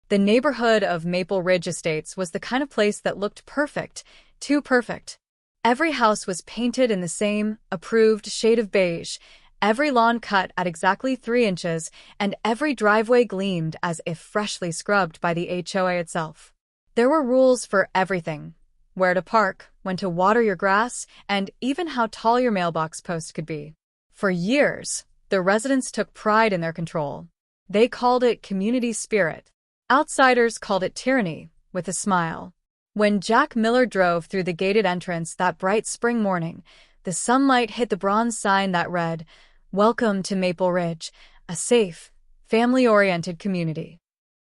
The neighborhood of Maple Ridge Estates was the kind of place that looked perfect, too perfect. Every house was painted in the same, approved shade of beige, every lawn cut at exactly 3 inches, and every driveway gleamed as if freshly scrubbed by the HOA itself. There were rules for everything: where to park, when to water your grass, and even how tall your mailbox post could be. For years, the residents took pride in their control. They called it community spirit. Outsiders called it tyranny, with a smile. When Jack Miller drove through the gated entrance that bright spring morning, the sunlight hit the bronze sign that read, "Welcome to Maple Ridge, a safe, family-oriented community."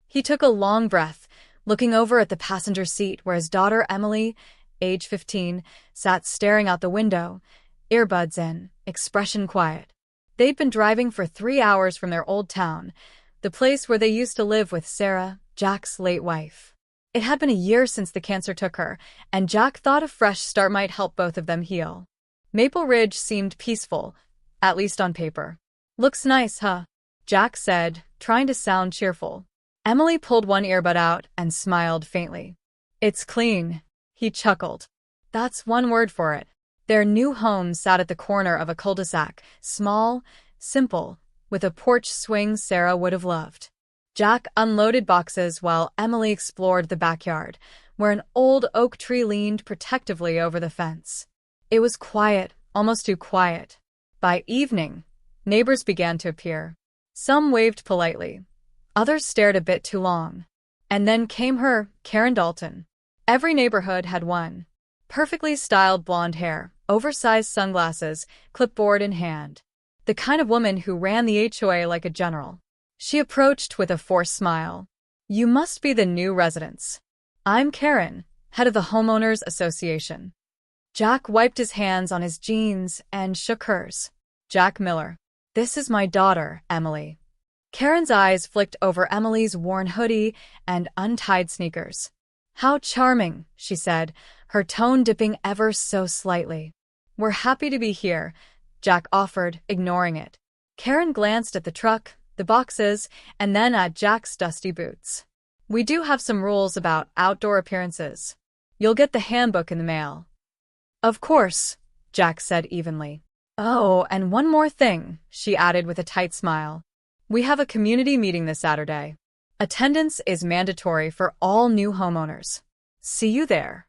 He took a long breath, looking over at the passenger seat where his daughter Emily, age 15, sat staring out the window, earbuds in, expression quiet. They'd been driving for 3 hours from their old town, the place where they used to live with Sarah, Jack's late wife. It had been a year since the cancer took her, and Jack thought a fresh start might help both of them heal. Maple Ridge seemed peaceful, at least on paper. "Looks nice, huh?" Jack said, trying to sound cheerful. Emily pulled one earbud out and smiled faintly. "It's clean," he chuckled. "That's one word for it." Their new home sat at the corner of a cul-de-sac, small, simple, with a porch swing Sarah would have loved. Jack unloaded boxes while Emily explored the backyard, where an old oak tree leaned protectively over the fence. It was quiet, almost too quiet. By evening, neighbors began to appear. Some waved politely. Others stared a bit too long. And then came her, Karen Dalton. Every neighborhood had one. Perfectly styled blonde hair, oversized sunglasses, clipboard in hand. The kind of woman who ran the HOA like a general. She approached with a forced smile. "You must be the new residents. I'm Karen, head of the Homeowners Association." Jack wiped his hands on his jeans and shook hers. "Jack Miller. This is my daughter, Emily." Karen's eyes flicked over Emily's worn hoodie and untied sneakers. "How charming," she said, her tone dipping ever so slightly. "We're happy to be here," Jack offered, ignoring it. Karen glanced at the truck, the boxes, and then at Jack's dusty boots. "We do have some rules about outdoor appearances. You'll get the handbook in the mail." "Of course," Jack said evenly. "Oh, and one more thing," she added with a tight smile. "We have a community meeting this Saturday. Attendance is mandatory for all new homeowners. See you there."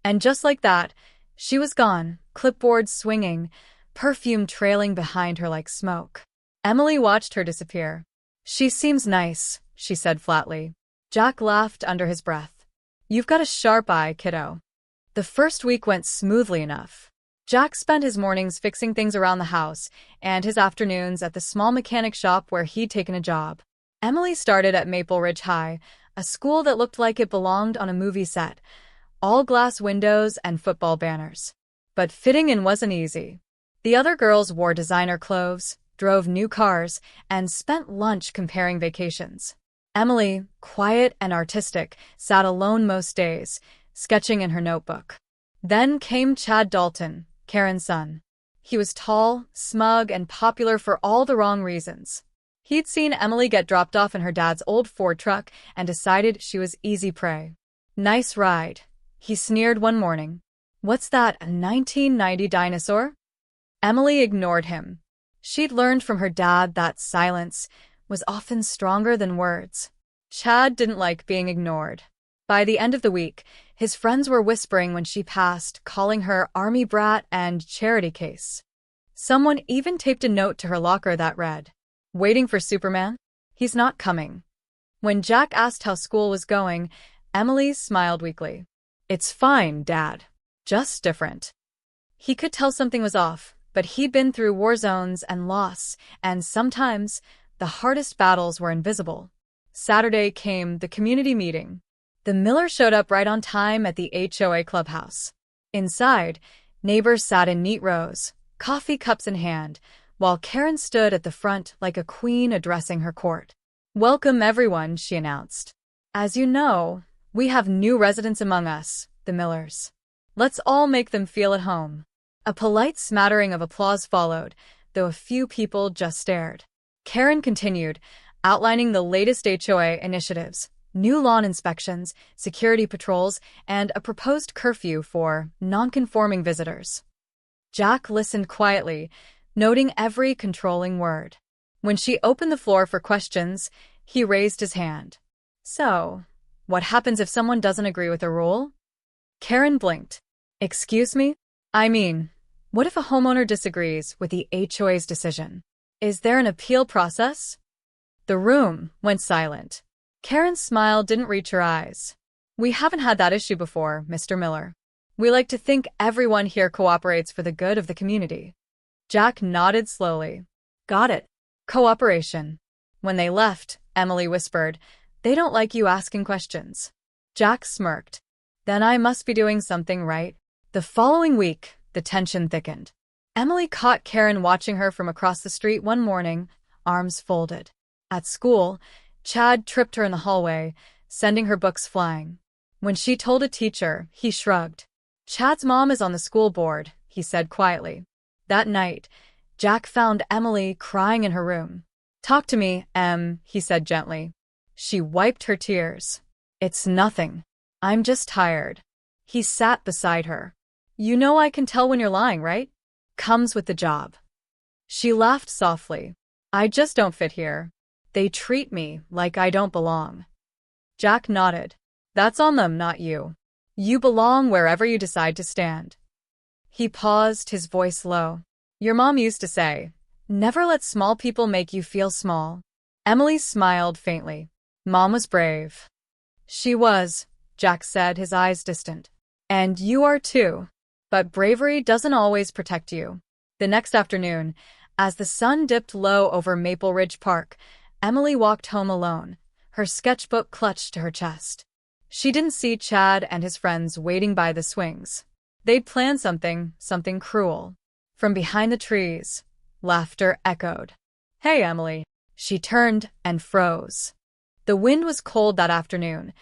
And just like that, she was gone, clipboard swinging, perfume trailing behind her like smoke. Emily watched her disappear. "She seems nice," she said flatly. Jack laughed under his breath. "You've got a sharp eye, kiddo." The first week went smoothly enough. Jack spent his mornings fixing things around the house and his afternoons at the small mechanic shop where he'd taken a job. Emily started at Maple Ridge High, a school that looked like it belonged on a movie set, all glass windows and football banners. But fitting in wasn't easy. The other girls wore designer clothes, drove new cars, and spent lunch comparing vacations. Emily, quiet and artistic, sat alone most days, sketching in her notebook. Then came Chad Dalton, Karen's son. He was tall, smug, and popular for all the wrong reasons. He'd seen Emily get dropped off in her dad's old Ford truck and decided she was easy prey. "Nice ride," he sneered one morning. "What's that, a 1990 dinosaur?" Emily ignored him. She'd learned from her dad that silence was often stronger than words. Chad didn't like being ignored. By the end of the week, his friends were whispering when she passed, calling her army brat and charity case. Someone even taped a note to her locker that read, "Waiting for Superman? He's not coming." When Jack asked how school was going, Emily smiled weakly. "It's fine, Dad. Just different." He could tell something was off, but he'd been through war zones and loss, and sometimes the hardest battles were invisible. Saturday came, the community meeting. The Miller showed up right on time at the HOA clubhouse. Inside, neighbors sat in neat rows, coffee cups in hand, while Karen stood at the front like a queen addressing her court. "Welcome everyone," she announced. "As you know, we have new residents among us, the Millers. Let's all make them feel at home." A polite smattering of applause followed, though a few people just stared. Karen continued, outlining the latest HOA initiatives, New lawn inspections, security patrols, and a proposed curfew for non-conforming visitors. Jack listened quietly, noting every controlling word. When she opened the floor for questions, he raised his hand. So, what happens if someone doesn't agree with a rule? Karen blinked. Excuse me? I mean, what if a homeowner disagrees with the HOA's decision? Is there an appeal process? The room went silent. Karen's smile didn't reach her eyes. We haven't had that issue before, Mr. Miller. We like to think everyone here cooperates for the good of the community. Jack nodded slowly. Got it. Cooperation. When they left, Emily whispered, They don't like you asking questions. Jack smirked. Then I must be doing something right. The following week, the tension thickened. Emily caught Karen watching her from across the street one morning, arms folded. At school, Chad tripped her in the hallway, sending her books flying. When she told a teacher, he shrugged. Chad's mom is on the school board, he said quietly. That night, Jack found Emily crying in her room. Talk to me, Em, he said gently. She wiped her tears. It's nothing. I'm just tired. He sat beside her. You know I can tell when you're lying, right? Comes with the job. She laughed softly. I just don't fit here. They treat me like I don't belong. Jack nodded. That's on them, not you. You belong wherever you decide to stand. He paused, his voice low. Your mom used to say, never let small people make you feel small. Emily smiled faintly. Mom was brave. She was, Jack said, his eyes distant. And you are too. But bravery doesn't always protect you. The next afternoon, as the sun dipped low over Maple Ridge Park, Emily walked home alone, her sketchbook clutched to her chest. She didn't see Chad and his friends waiting by the swings. They'd planned something cruel. From behind the trees, laughter echoed. Hey, Emily. She turned and froze. The wind was cold that afternoon,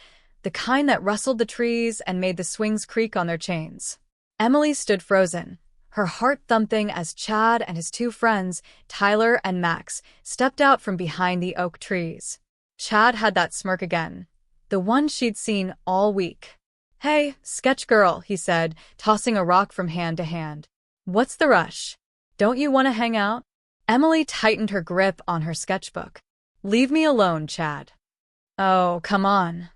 the kind that rustled the trees and made the swings creak on their chains. Emily stood frozen, her heart thumping as Chad and his two friends, Tyler and Max, stepped out from behind the oak trees. Chad had that smirk again, the one she'd seen all week. Hey, sketch girl, he said, tossing a rock from hand to hand. What's the rush? Don't you want to hang out? Emily tightened her grip on her sketchbook. Leave me alone, Chad. Oh, come on.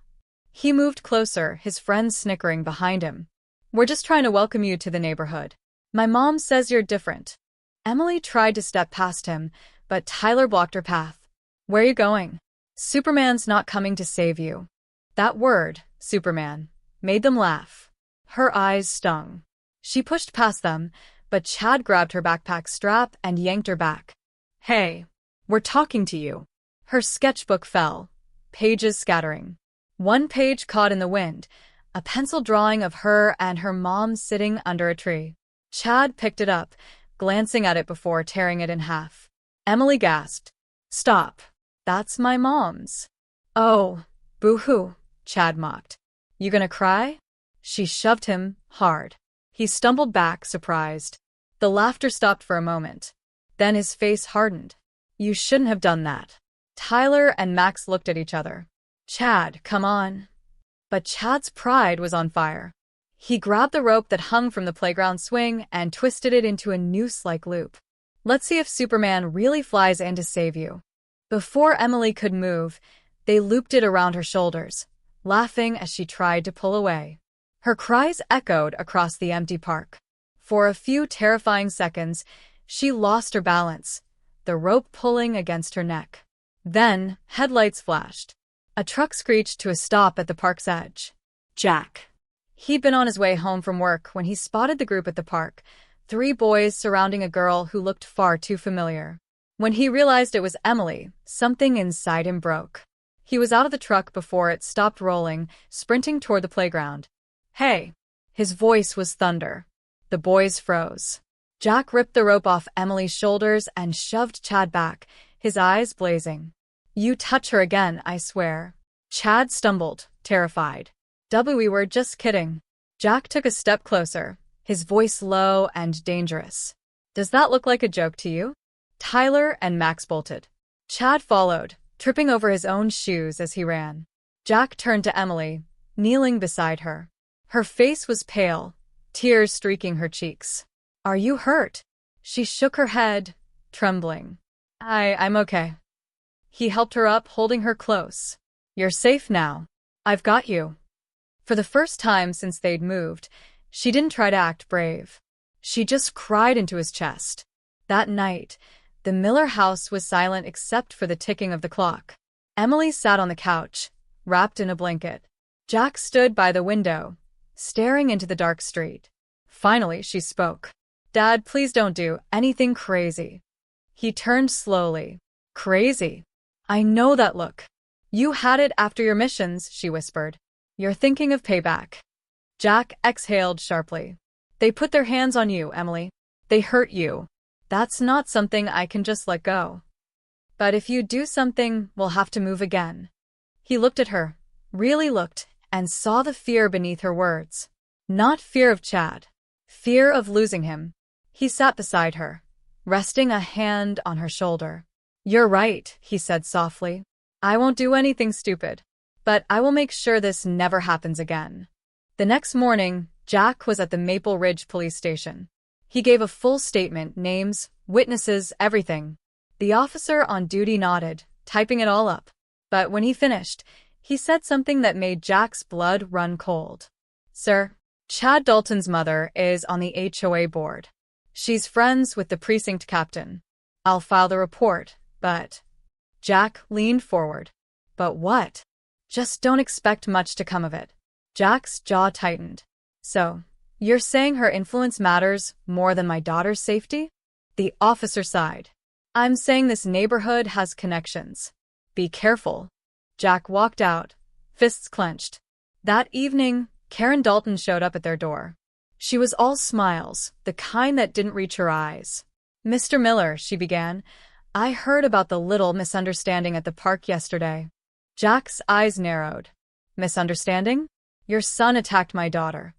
He moved closer, his friends snickering behind him. We're just trying to welcome you to the neighborhood. My mom says you're different. Emily tried to step past him, but Tyler blocked her path. Where are you going? Superman's not coming to save you. That word, Superman, made them laugh. Her eyes stung. She pushed past them, but Chad grabbed her backpack strap and yanked her back. Hey, we're talking to you. Her sketchbook fell, pages scattering. One page caught in the wind, a pencil drawing of her and her mom sitting under a tree. Chad picked it up, glancing at it before tearing it in half. Emily gasped. Stop. That's my mom's. Oh, boo-hoo, Chad mocked. You gonna cry? She shoved him hard. He stumbled back, surprised. The laughter stopped for a moment. Then his face hardened. You shouldn't have done that. Tyler and Max looked at each other. Chad, come on. But Chad's pride was on fire. He grabbed the rope that hung from the playground swing and twisted it into a noose-like loop. Let's see if Superman really flies in to save you. Before Emily could move, they looped it around her shoulders, laughing as she tried to pull away. Her cries echoed across the empty park. For a few terrifying seconds, she lost her balance, the rope pulling against her neck. Then, headlights flashed. A truck screeched to a stop at the park's edge. Jack. He'd been on his way home from work when he spotted the group at the park, 3 boys surrounding a girl who looked far too familiar. When he realized it was Emily, something inside him broke. He was out of the truck before it stopped rolling, sprinting toward the playground. Hey! His voice was thunder. The boys froze. Jack ripped the rope off Emily's shoulders and shoved Chad back, his eyes blazing. You touch her again, I swear. Chad stumbled, terrified. We were just kidding. Jack took a step closer, his voice low and dangerous. Does that look like a joke to you? Tyler and Max bolted. Chad followed, tripping over his own shoes as he ran. Jack turned to Emily, kneeling beside her. Her face was pale, tears streaking her cheeks. "Are you hurt?" She shook her head, trembling. I'm okay." He helped her up, holding her close. "You're safe now. I've got you." For the first time since they'd moved, she didn't try to act brave. She just cried into his chest. That night, the Miller house was silent except for the ticking of the clock. Emily sat on the couch, wrapped in a blanket. Jack stood by the window, staring into the dark street. Finally, she spoke. "Dad, please don't do anything crazy." He turned slowly. "Crazy? I know that look. You had it after your missions," she whispered. "You're thinking of payback." Jack exhaled sharply. "They put their hands on you, Emily. They hurt you. That's not something I can just let go. But if you do something, we'll have to move again." He looked at her, really looked, and saw the fear beneath her words. Not fear of Chad. Fear of losing him. He sat beside her, resting a hand on her shoulder. "You're right," he said softly. "I won't do anything stupid. But I will make sure this never happens again." The next morning, Jack was at the Maple Ridge police station. He gave a full statement, names, witnesses, everything. The officer on duty nodded, typing it all up. But when he finished, he said something that made Jack's blood run cold. "Sir, Chad Dalton's mother is on the HOA board. She's friends with the precinct captain. I'll file the report, but..." Jack leaned forward. "But what?" "Just don't expect much to come of it." Jack's jaw tightened. "So, you're saying her influence matters more than my daughter's safety?" The officer sighed. "I'm saying this neighborhood has connections. Be careful." Jack walked out, fists clenched. That evening, Karen Dalton showed up at their door. She was all smiles, the kind that didn't reach her eyes. "Mr. Miller," she began, "I heard about the little misunderstanding at the park yesterday." Jack's eyes narrowed. "Misunderstanding? Your son attacked my daughter."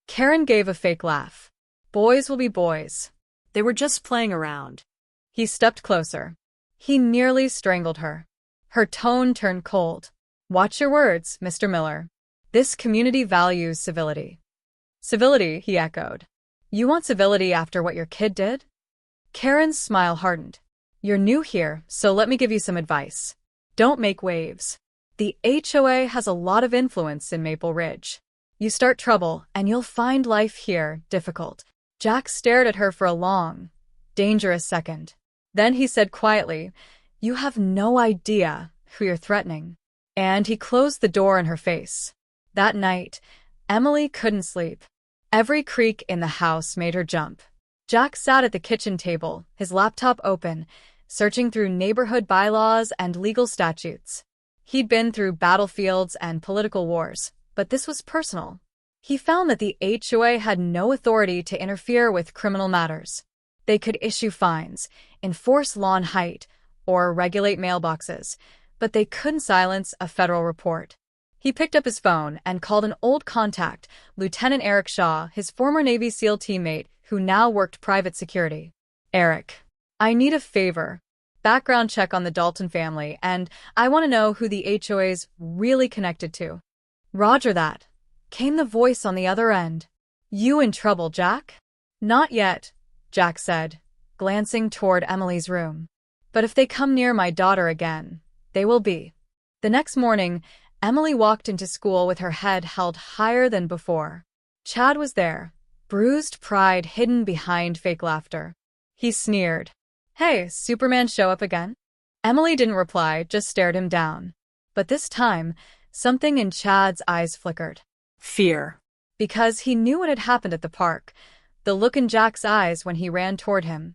Karen gave a fake laugh. "Boys will be boys. They were just playing around." He stepped closer. He nearly strangled her. Her tone turned cold. "Watch your words, Mr. Miller. This community values civility." "Civility," he echoed. "You want civility after what your kid did?" Karen's smile hardened. "You're new here, so let me give you some advice. Don't make waves. The HOA has a lot of influence in Maple Ridge. You start trouble, and you'll find life here difficult." Jack stared at her for a long, dangerous second. Then he said quietly, "You have no idea who you're threatening." And he closed the door in her face. That night, Emily couldn't sleep. Every creak in the house made her jump. Jack sat at the kitchen table, his laptop open, searching through neighborhood bylaws and legal statutes. He'd been through battlefields and political wars, but this was personal. He found that the HOA had no authority to interfere with criminal matters. They could issue fines, enforce lawn height, or regulate mailboxes, but they couldn't silence a federal report. He picked up his phone and called an old contact, Lieutenant Eric Shaw, his former Navy SEAL teammate who now worked private security. "Eric, I need a favor. Background check on the Dalton family, and I want to know who the HOA's really connected to." "Roger that," came the voice on the other end. "You in trouble, Jack?" "Not yet," Jack said, glancing toward Emily's room. "But if they come near my daughter again, they will be." The next morning, Emily walked into school with her head held higher than before. Chad was there, bruised pride hidden behind fake laughter. He sneered. "Hey, Superman show up again?" Emily didn't reply, just stared him down. But this time, something in Chad's eyes flickered. Fear. Because he knew what had happened at the park. The look in Jack's eyes when he ran toward him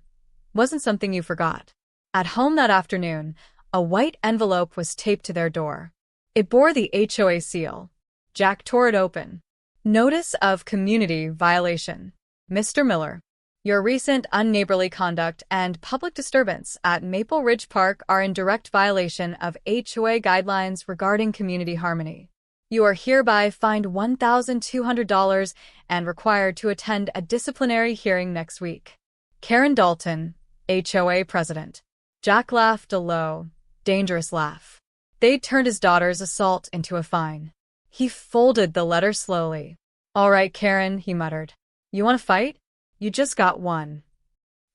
wasn't something you forgot. At home that afternoon, a white envelope was taped to their door. It bore the HOA seal. Jack tore it open. "Notice of community violation. Mr. Miller, your recent unneighborly conduct and public disturbance at Maple Ridge Park are in direct violation of HOA guidelines regarding community harmony. You are hereby fined $1,200 and required to attend a disciplinary hearing next week. Karen Dalton, HOA President." Jack laughed a low, dangerous laugh. They'd turned his daughter's assault into a fine. He folded the letter slowly. "All right, Karen," he muttered. "You want to fight? You just got one."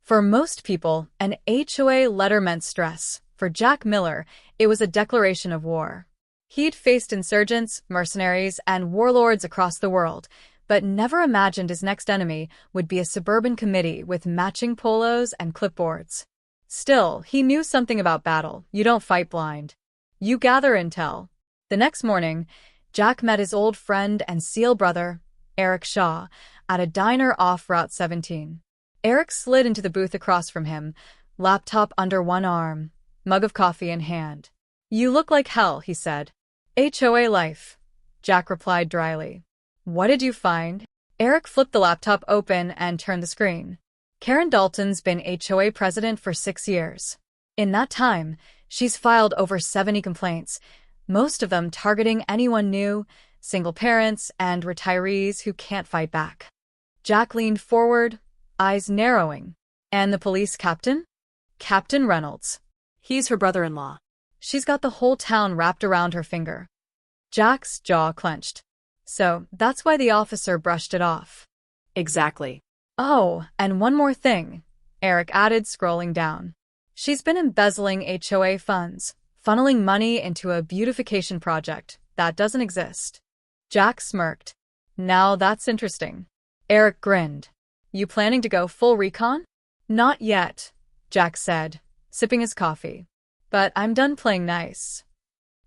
For most people, an HOA letter meant stress. For Jack Miller, it was a declaration of war. He'd faced insurgents, mercenaries, and warlords across the world, but never imagined his next enemy would be a suburban committee with matching polos and clipboards. Still, he knew something about battle. You don't fight blind. You gather intel. The next morning, Jack met his old friend and SEAL brother, Eric Shaw, at a diner off Route 17. Eric slid into the booth across from him, laptop under one arm, mug of coffee in hand. "You look like hell," he said. "HOA life," Jack replied dryly. "What did you find?" Eric flipped the laptop open and turned the screen. Karen Dalton's been HOA president for 6 years. In that time, she's filed over 70 complaints, most of them targeting anyone new, single parents, and retirees who can't fight back. Jack leaned forward, eyes narrowing. "And the police captain?" "Captain Reynolds. He's her brother-in-law. She's got the whole town wrapped around her finger." Jack's jaw clenched. "So that's why the officer brushed it off." "Exactly." "Oh, and one more thing," Eric added, scrolling down. "She's been embezzling HOA funds, funneling money into a beautification project that doesn't exist." Jack smirked. "Now that's interesting." Eric grinned. "You planning to go full recon?" "Not yet," Jack said, sipping his coffee. "But I'm done playing nice."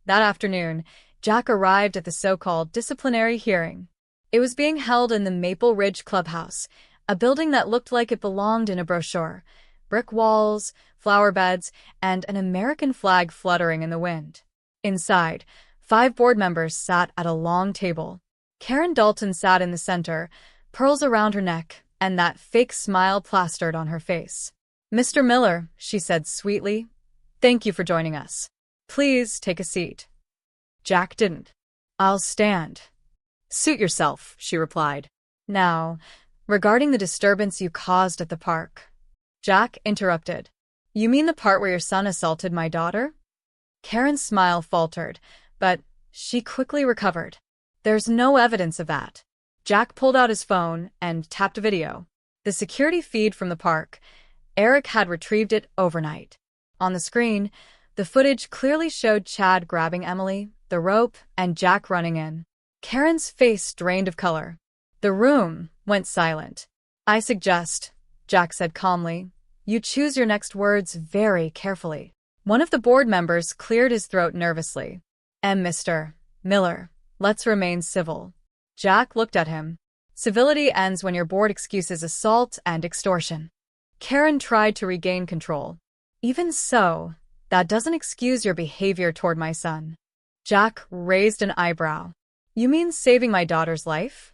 That afternoon, Jack arrived at the so-called disciplinary hearing. It was being held in the Maple Ridge Clubhouse, a building that looked like it belonged in a brochure. Brick walls, flower beds, and an American flag fluttering in the wind. Inside, 5 board members sat at a long table. Karen Dalton sat in the center, pearls around her neck, and that fake smile plastered on her face. "Mr. Miller," she said sweetly, "thank you for joining us. Please take a seat." Jack didn't. "I'll stand." "Suit yourself," she replied. "Now, regarding the disturbance you caused at the park." Jack interrupted. "You mean the part where your son assaulted my daughter?" Karen's smile faltered, but she quickly recovered. "There's no evidence of that." Jack pulled out his phone and tapped a video. The security feed from the park. Eric had retrieved it overnight. On the screen, the footage clearly showed Chad grabbing Emily, the rope, and Jack running in. Karen's face drained of color. The room went silent. "I suggest," Jack said calmly, "you choose your next words very carefully." One of the board members cleared his throat nervously. "Mr. Miller, let's remain civil." Jack looked at him. "Civility ends when your board excuses assault and extortion." Karen tried to regain control. "Even so, that doesn't excuse your behavior toward my son." Jack raised an eyebrow. "You mean saving my daughter's life?"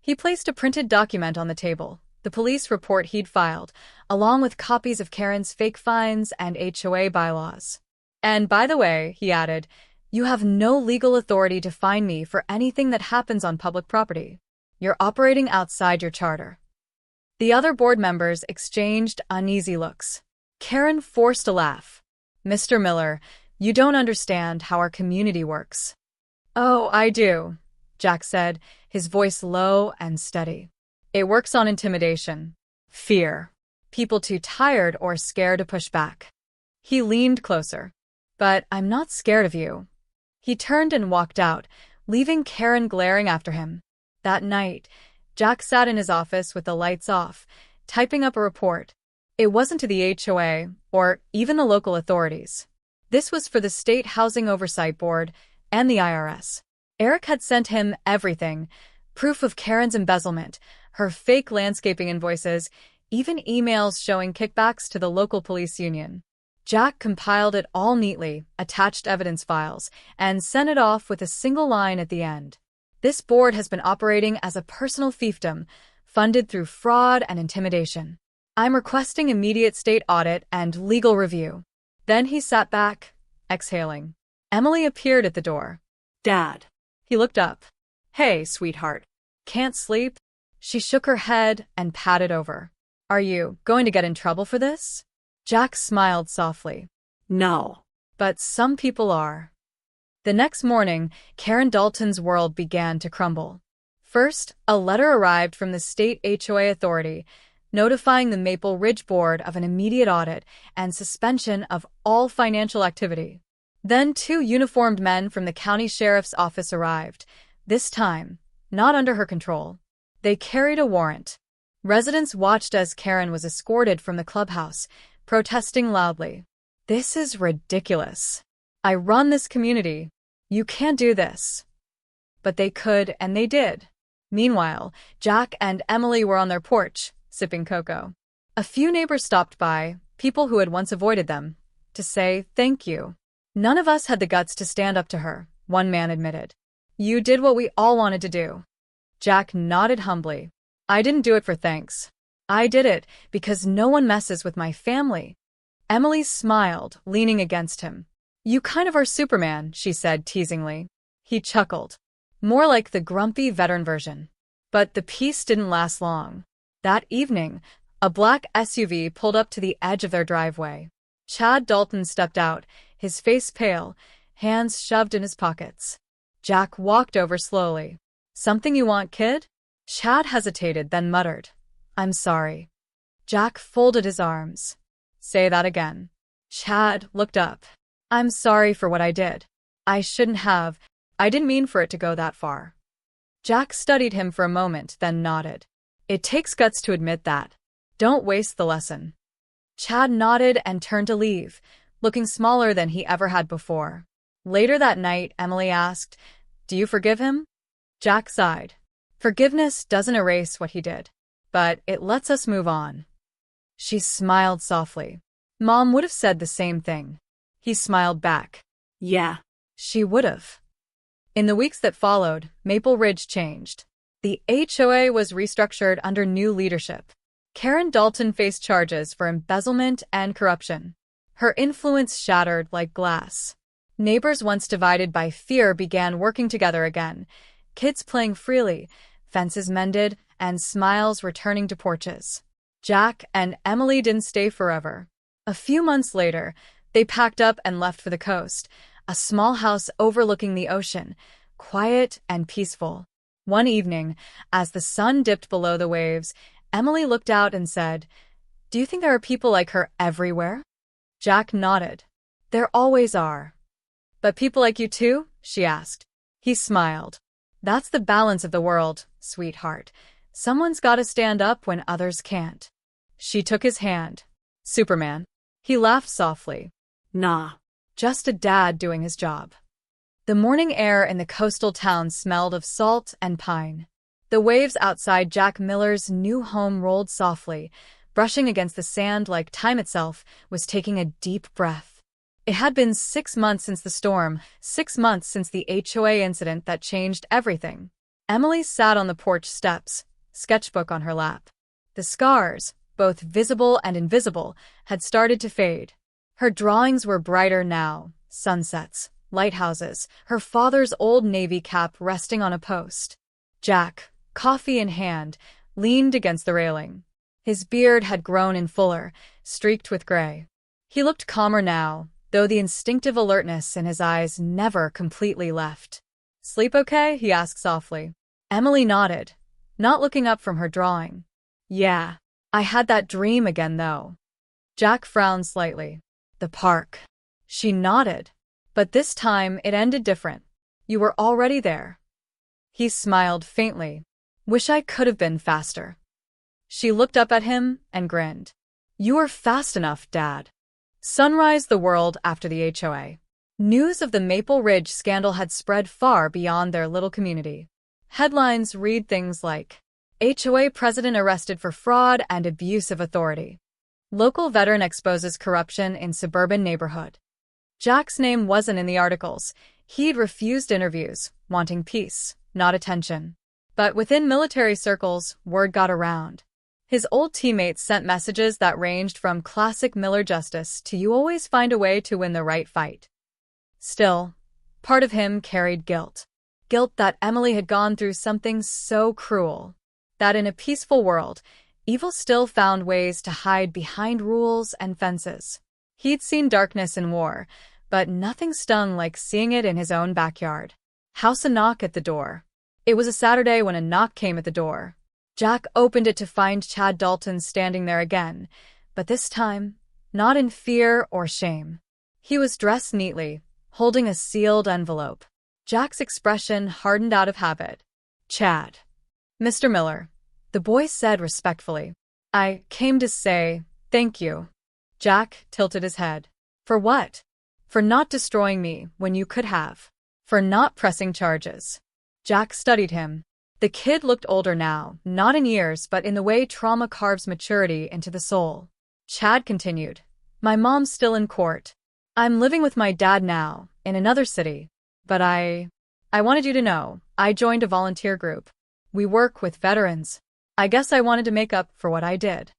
He placed a printed document on the table, the police report he'd filed, along with copies of Karen's fake fines and HOA bylaws. "And by the way," he added, "you have no legal authority to fine me for anything that happens on public property. You're operating outside your charter." The other board members exchanged uneasy looks. Karen forced a laugh. "Mr. Miller, you don't understand how our community works." "Oh, I do," Jack said, his voice low and steady. "It works on intimidation, fear, people too tired or scared to push back." He leaned closer. "But I'm not scared of you." He turned and walked out, leaving Karen glaring after him. That night, Jack sat in his office with the lights off, typing up a report. It wasn't to the HOA or even the local authorities. This was for the State Housing Oversight Board and the IRS. Eric had sent him everything: proof of Karen's embezzlement, her fake landscaping invoices, even emails showing kickbacks to the local police union. Jack compiled it all neatly, attached evidence files, and sent it off with a single line at the end. "This board has been operating as a personal fiefdom, funded through fraud and intimidation. I'm requesting immediate state audit and legal review." Then he sat back, exhaling. Emily appeared at the door. "Dad." He looked up. "Hey, sweetheart. Can't sleep?" She shook her head and patted over. "Are you going to get in trouble for this?" Jack smiled softly. "No. But some people are." The next morning, Karen Dalton's world began to crumble. First, a letter arrived from the state HOA authority, notifying the Maple Ridge Board of an immediate audit and suspension of all financial activity. Then 2 uniformed men from the county sheriff's office arrived, this time, not under her control. They carried a warrant. Residents watched as Karen was escorted from the clubhouse, protesting loudly. "This is ridiculous. I run this community. You can't do this." But they could, and they did. Meanwhile, Jack and Emily were on their porch, sipping cocoa. A few neighbors stopped by, people who had once avoided them, to say thank you. "None of us had the guts to stand up to her," one man admitted. "You did what we all wanted to do." Jack nodded humbly. "I didn't do it for thanks. I did it because no one messes with my family." Emily smiled, leaning against him. "You kind of are Superman," she said teasingly. He chuckled. "More like the grumpy veteran version." But the peace didn't last long. That evening, a black SUV pulled up to the edge of their driveway. Chad Dalton stepped out, his face pale, hands shoved in his pockets. Jack walked over slowly. "Something you want, kid?" Chad hesitated, then muttered, "I'm sorry." Jack folded his arms. "Say that again." Chad looked up. "I'm sorry for what I did. I shouldn't have. I didn't mean for it to go that far." Jack studied him for a moment, then nodded. "It takes guts to admit that. Don't waste the lesson." Chad nodded and turned to leave, looking smaller than he ever had before. Later that night, Emily asked, "Do you forgive him?" Jack sighed. "Forgiveness doesn't erase what he did, but it lets us move on." She smiled softly. "Mom would have said the same thing." He smiled back. "Yeah, she would have." In the weeks that followed, Maple Ridge changed. The HOA was restructured under new leadership. Karen Dalton faced charges for embezzlement and corruption. Her influence shattered like glass. Neighbors once divided by fear began working together again, kids playing freely, fences mended, and smiles returning to porches. Jack and Emily didn't stay forever. A few months later, they packed up and left for the coast, a small house overlooking the ocean, quiet and peaceful. One evening, as the sun dipped below the waves, Emily looked out and said, "Do you think there are people like her everywhere?" Jack nodded. "There always are." "But people like you too?" she asked. He smiled. "That's the balance of the world, sweetheart. Someone's gotta stand up when others can't." She took his hand. "Superman?" He laughed softly. "Nah, just a dad doing his job." The morning air in the coastal town smelled of salt and pine. The waves outside Jack Miller's new home rolled softly, brushing against the sand like time itself was taking a deep breath. It had been 6 months since the storm, 6 months since the HOA incident that changed everything. Emily sat on the porch steps, sketchbook on her lap. The scars, both visible and invisible, had started to fade. Her drawings were brighter now, sunsets, lighthouses, her father's old navy cap resting on a post. Jack, coffee in hand, leaned against the railing. His beard had grown in fuller, streaked with gray. He looked calmer now, though the instinctive alertness in his eyes never completely left. "Sleep okay?" he asked softly. Emily nodded, not looking up from her drawing. "Yeah, I had that dream again, though." Jack frowned slightly. "The park." She nodded. "But this time it ended different. You were already there." He smiled faintly. "Wish I could have been faster." She looked up at him and grinned. "You were fast enough, Dad." Sunrise the world after the HOA. News of the Maple Ridge scandal had spread far beyond their little community. Headlines read things like, "HOA president arrested for fraud and abuse of authority." "Local veteran exposes corruption in suburban neighborhood." Jack's name wasn't in the articles. He'd refused interviews, wanting peace, not attention. But within military circles, word got around. His old teammates sent messages that ranged from classic Miller justice to "you always find a way to win the right fight." Still, part of him carried guilt. Guilt that Emily had gone through something so cruel. That in a peaceful world, evil still found ways to hide behind rules and fences. He'd seen darkness in war, but nothing stung like seeing it in his own backyard. House a knock at the door. It was a Saturday when a knock came at the door. Jack opened it to find Chad Dalton standing there again, but this time, not in fear or shame. He was dressed neatly, holding a sealed envelope. Jack's expression hardened out of habit. "Chad." "Mr. Miller," the boy said respectfully. "I came to say thank you." Jack tilted his head. "For what?" "For not destroying me when you could have. For not pressing charges." Jack studied him. The kid looked older now, not in years but in the way trauma carves maturity into the soul. Chad continued. "My mom's still in court. I'm living with my dad now, in another city. But I wanted you to know, I joined a volunteer group. We work with veterans. I guess I wanted to make up for what I did."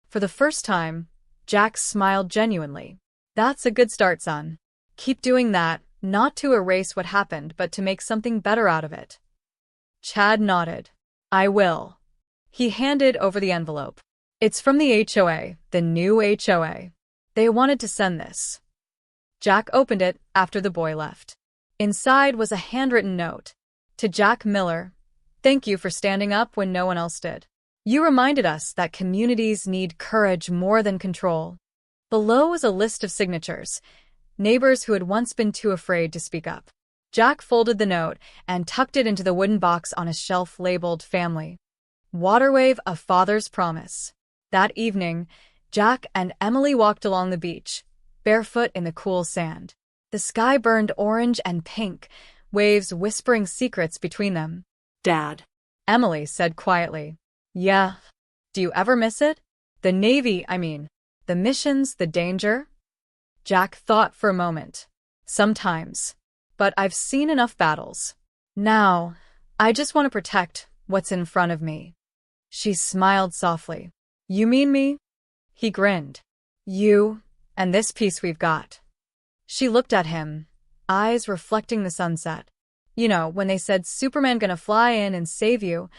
For the first time, Jack smiled genuinely. "That's a good start, son. Keep doing that, not to erase what happened but to make something better out of it." Chad nodded. "I will." He handed over the envelope. "It's from the HOA, the new HOA. They wanted to send this." Jack opened it after the boy left. Inside was a handwritten note. "To Jack Miller, thank you for standing up when no one else did. You reminded us that communities need courage more than control." Below was a list of signatures, neighbors who had once been too afraid to speak up. Jack folded the note and tucked it into the wooden box on a shelf labeled Family. Waterwave, a father's promise. That evening, Jack and Emily walked along the beach, barefoot in the cool sand. The sky burned orange and pink, waves whispering secrets between them. "Dad," Emily said quietly. "Yeah. Do you ever miss it? The Navy, I mean. The missions, the danger?" Jack thought for a moment. "Sometimes. But I've seen enough battles. Now, I just want to protect what's in front of me." She smiled softly. "You mean me?" He grinned. "You, and this piece we've got." She looked at him, eyes reflecting the sunset. "You know, when they said Superman gonna fly in and save you,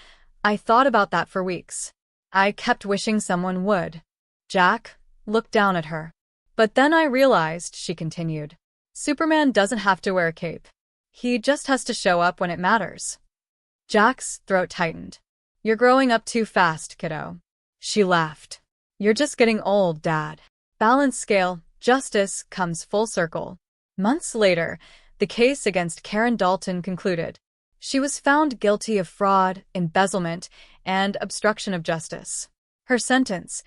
I thought about that for weeks. I kept wishing someone would." Jack looked down at her. "But then I realized," she continued, "Superman doesn't have to wear a cape. He just has to show up when it matters." Jack's throat tightened. "You're growing up too fast, kiddo." She laughed. "You're just getting old, Dad. Balance scale, justice comes full circle." Months later, the case against Karen Dalton concluded. She was found guilty of fraud, embezzlement, and obstruction of justice. Her sentence,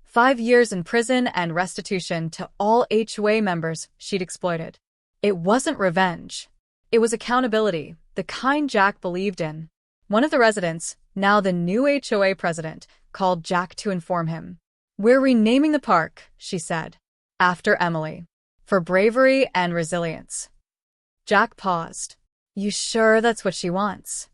5 years in prison and restitution to all HOA members she'd exploited. It wasn't revenge. It was accountability, the kind Jack believed in. One of the residents, now the new HOA president, called Jack to inform him. "We're renaming the park," she said, "after Emily. For bravery and resilience." Jack paused. "You sure that's what she wants?"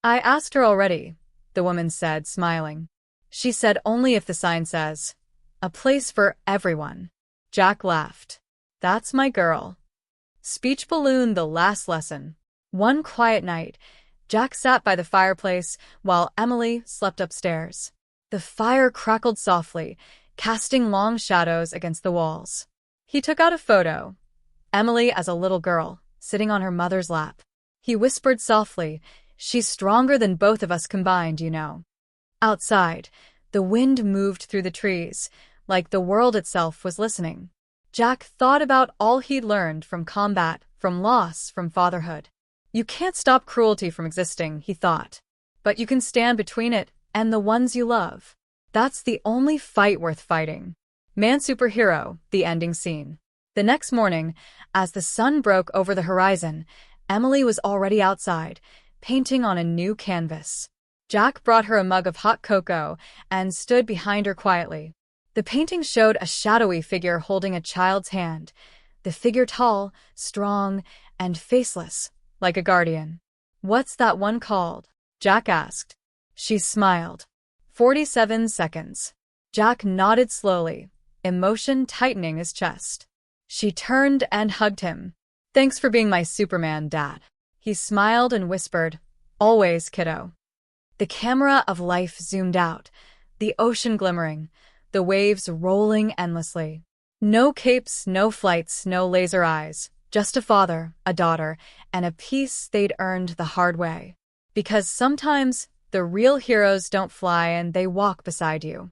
"I asked her already," the woman said, smiling. "She said only if the sign says, 'A place for everyone.'" Jack laughed. "That's my girl." Speech ballooned the last lesson. One quiet night, Jack sat by the fireplace while Emily slept upstairs. The fire crackled softly, casting long shadows against the walls. He took out a photo, Emily as a little girl, sitting on her mother's lap. He whispered softly, "She's stronger than both of us combined, you know." Outside, the wind moved through the trees, like the world itself was listening. Jack thought about all he'd learned from combat, from loss, from fatherhood. You can't stop cruelty from existing, he thought. But you can stand between it and the ones you love. That's the only fight worth fighting. Man Superhero, the ending scene. The next morning, as the sun broke over the horizon, Emily was already outside, painting on a new canvas. Jack brought her a mug of hot cocoa and stood behind her quietly. The painting showed a shadowy figure holding a child's hand, the figure tall, strong, and faceless, like a guardian. "What's that one called?" Jack asked. She smiled. 47 seconds. Jack nodded slowly, emotion tightening his chest. She turned and hugged him. "Thanks for being my Superman, Dad." He smiled and whispered, "Always, kiddo." The camera of life zoomed out, the ocean glimmering, the waves rolling endlessly. No capes, no flights, no laser eyes. Just a father, a daughter, and a peace they'd earned the hard way. Because sometimes the real heroes don't fly and they walk beside you.